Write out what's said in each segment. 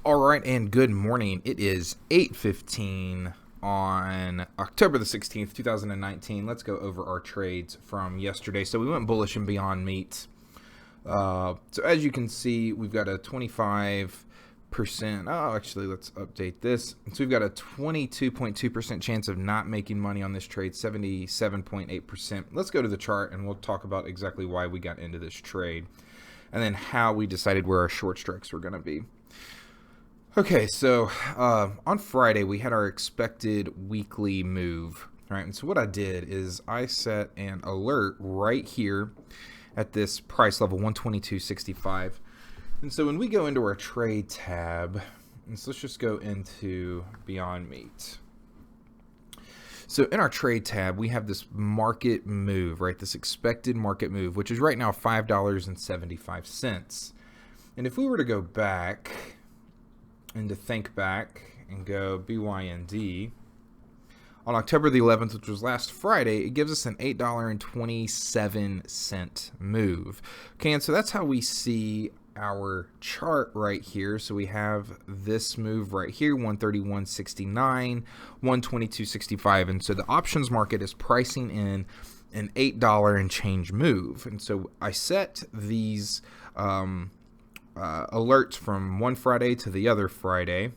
All right, and good morning. It is 8:15 on October the 16th, 2019. Let's go over our trades from yesterday. So we went bullish in Beyond Meat. So as you can see, we've got a 25%. Oh, actually, let's update this. So we've got a 22.2% chance of not making money on this trade, 77.8%. Let's go to the chart, and we'll talk about exactly why we got into this trade, and then how we decided where our short strikes were going to be. Okay, so on Friday, we had our expected weekly move, right? And so what I did is I set an alert right here at this price level, 122.65. And so when we go into our trade tab, and so let's just go into Beyond Meat. So in our trade tab, we have this market move, right? This expected market move, which is right now $5.75. And if we were to go back and to think back and go BYND, on October the 11th, which was last Friday, it gives us an $8.27 move. Okay, and so that's how we see our chart right here. So we have this move right here, 131.69, 122.65, and so the options market is pricing in an $8 and change move. And so I set these alerts from one Friday to the other Friday,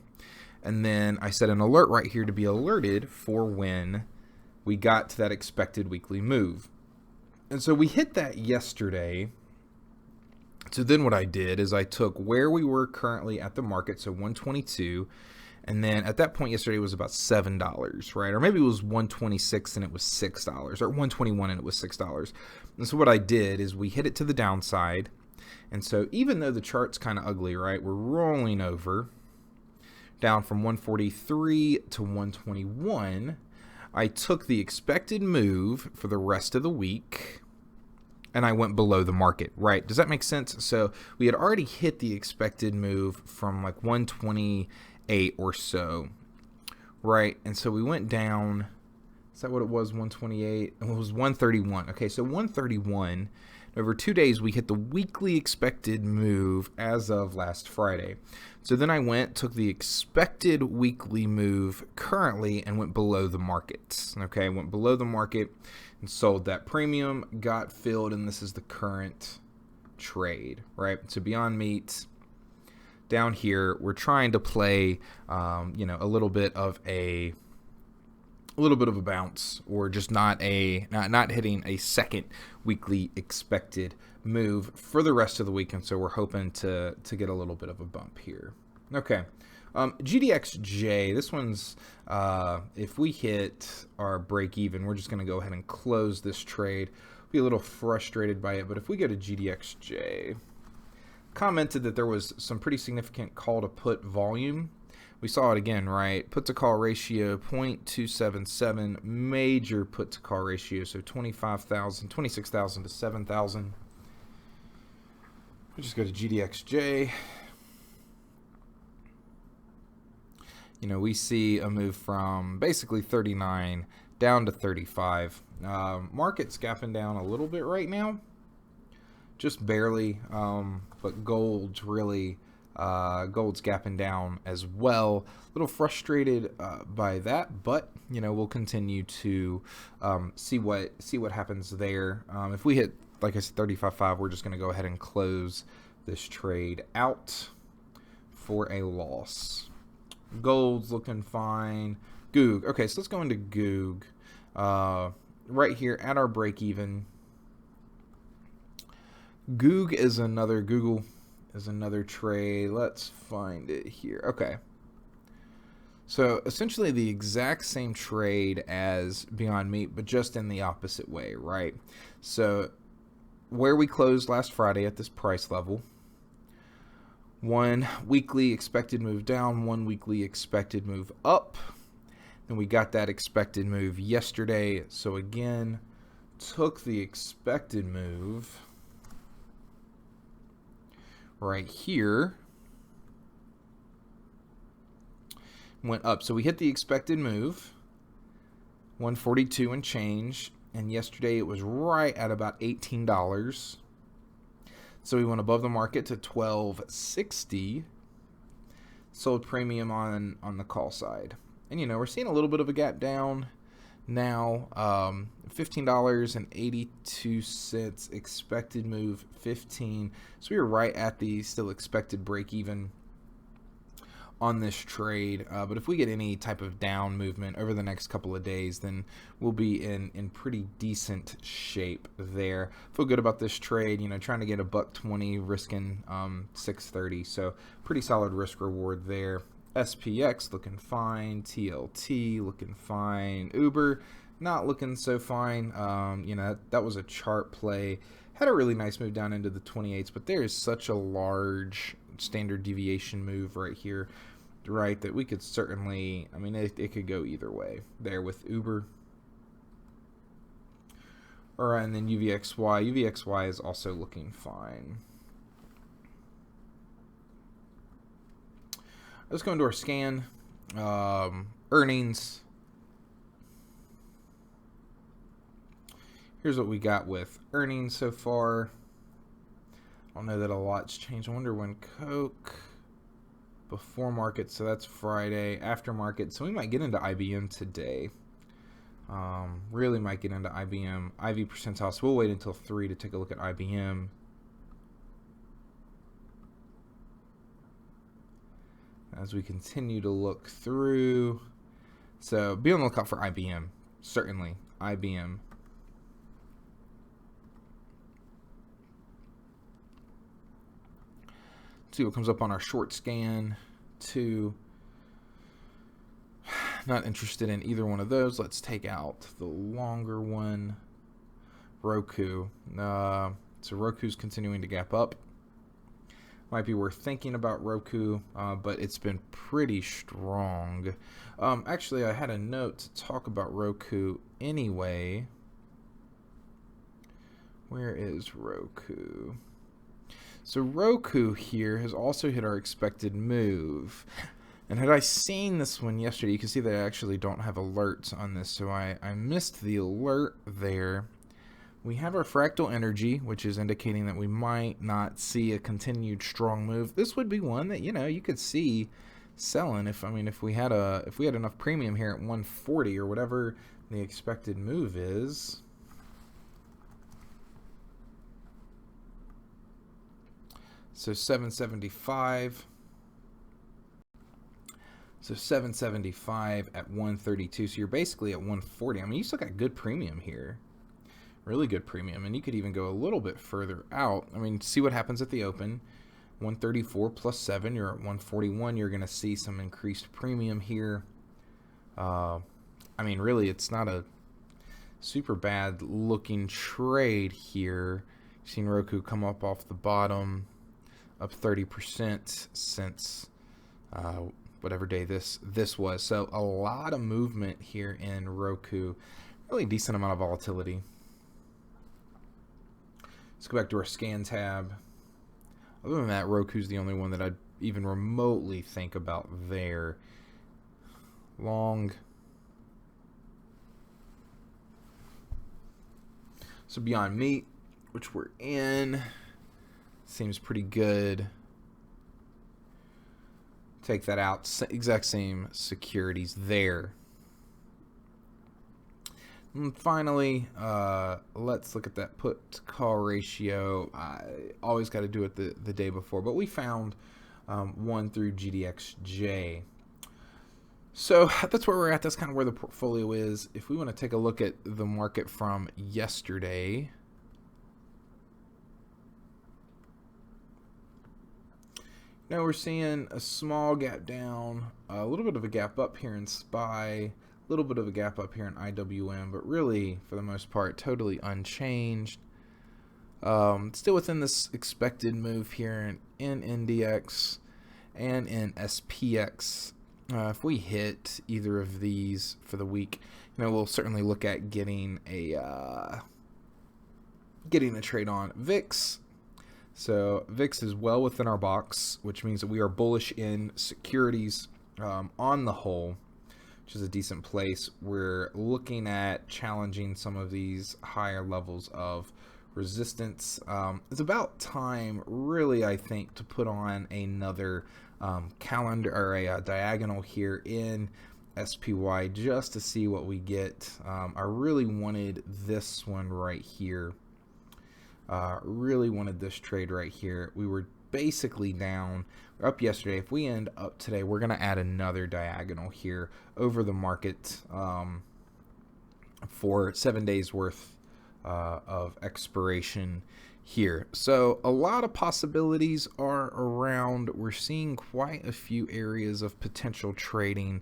and then I set an alert right here to be alerted for when we got to that expected weekly move. And so we hit that yesterday. So then what I did is I took where we were currently at the market, so 122, and then at that point yesterday it was about $7, right? Or maybe it was 126 and it was $6, or 121 and it was $6. And so what I did is we hit it to the downside. And so even though the chart's kind of ugly, right, we're rolling over down from 143 to 121. I took the expected move for the rest of the week, and I went below the market, right? Does that make sense? So we had already hit the expected move from like 128 or so, right? And so we went down. Is that what it was? 128? It was 131. Okay, so 131. Over 2 days, we hit the weekly expected move as of last Friday. So then I took the expected weekly move currently and went below the market. Okay, went below the market and sold that premium, got filled, and this is the current trade, right? So Beyond Meat, down here, we're trying to play, a little bit of a bounce, or just not hitting a second weekly expected move for the rest of the week, and so we're hoping to get a little bit of a bump here. Okay, GDXJ, this one's if we hit our break even, we're just going to go ahead and close this trade. Be a little frustrated by it, but if we go to GDXJ, commented that there was some pretty significant call to put volume. We saw it again, right? Put to call ratio 0.277, major put to call ratio, so 26,000 to 7,000. We'll just go to GDXJ. We see a move from basically 39 down to 35. Market's gapping down a little bit right now, just barely, but gold's gapping down as well. A little frustrated by that, but we'll continue to see what happens there. If we hit, like I said, 35.5, we're just going to go ahead and close this trade out for a loss. Gold's looking fine. Goog. Okay, so let's go into Goog. Right here at our break even. Google is another trade. Let's find it here. Okay. So essentially the exact same trade as Beyond Meat, but just in the opposite way, right? So where we closed last Friday at this price level, one weekly expected move down, one weekly expected move up. Then we got that expected move yesterday. So again, took the expected move right here, went up. So we hit the expected move, 142 and change, and yesterday it was right at about $18. So we went above the market to 1260. sold premium on the call side. And we're seeing a little bit of a gap down now. $15.82 expected move 15. So we were right at the still expected break even on this trade, but if we get any type of down movement over the next couple of days, then we'll be in pretty decent shape there. Feel good about this trade, trying to get a $1.20, risking 630, so pretty solid risk reward there. SPX looking fine, TLT looking fine, Uber not looking so fine. That was a chart play, had a really nice move down into the 28s, but there is such a large standard deviation move right here, right, that we could certainly, it could go either way there with Uber. All right, and then UVXY is also looking fine. Let's go into our scan. Earnings. Here's what we got with earnings so far. I don't know that a lot's changed. I wonder when Coke before market, so that's Friday. After market, so we might get into IBM today. Really might get into IBM. IV percentile, so we'll wait until 3 to take a look at IBM. As we continue to look through, so be on the lookout for IBM. Certainly, IBM. See what comes up on our short scan. 2. Not interested in either one of those. Let's take out the longer one. Roku. So Roku's continuing to gap up. Might be worth thinking about Roku, but it's been pretty strong. Actually, I had a note to talk about Roku anyway. Where is Roku? So Roku here has also hit our expected move. And had I seen this one yesterday, you can see that I actually don't have alerts on this, so I missed the alert there. We have our fractal energy, which is indicating that we might not see a continued strong move. This would be one that you could see selling if we had enough premium here at 140 or whatever the expected move is. So 775. So 775 at 132. So you're basically at 140. You still got good premium here. Really good premium. And you could even go a little bit further out. See what happens at the open. 134 plus 7. You're at 141. You're going to see some increased premium here. Really, it's not a super bad looking trade here. You've seen Roku come up off the bottom, up 30% since whatever day this was. So a lot of movement here in Roku. Really decent amount of volatility. Let's go back to our scan tab. Other than that, Roku's the only one that I'd even remotely think about there. Long. So Beyond Meat, which we're in, seems pretty good. Take that out. Exact same securities there. And finally, let's look at that put call ratio. I always got to do it the day before, but we found 1 through GDXJ. So that's where we're at. That's kind of where the portfolio is. If we want to take a look at the market from yesterday, now we're seeing a small gap down, a little bit of a gap up here in SPY, a little bit of a gap up here in IWM, but really, for the most part, totally unchanged. Still within this expected move here in NDX and in SPX. If we hit either of these for the week, we'll certainly look at getting a trade on VIX. So VIX is well within our box, which means that we are bullish in securities on the whole, which is a decent place. We're looking at challenging some of these higher levels of resistance. It's about time, really, I think, to put on another calendar or a diagonal here in SPY just to see what we get. I really wanted this one right here. Really wanted this trade right here. We were basically down. We're up yesterday. If we end up today, we're going to add another diagonal here over the market for 7 days worth of expiration here. So a lot of possibilities are around. We're seeing quite a few areas of potential trading.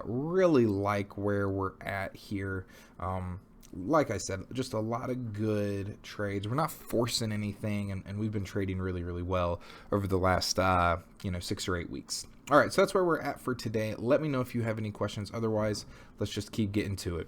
Really like where we're at here. Like I said, just a lot of good trades. We're not forcing anything, and we've been trading really, really well over the last 6 or 8 weeks. All right, so that's where we're at for today. Let me know if you have any questions. Otherwise, let's just keep getting to it.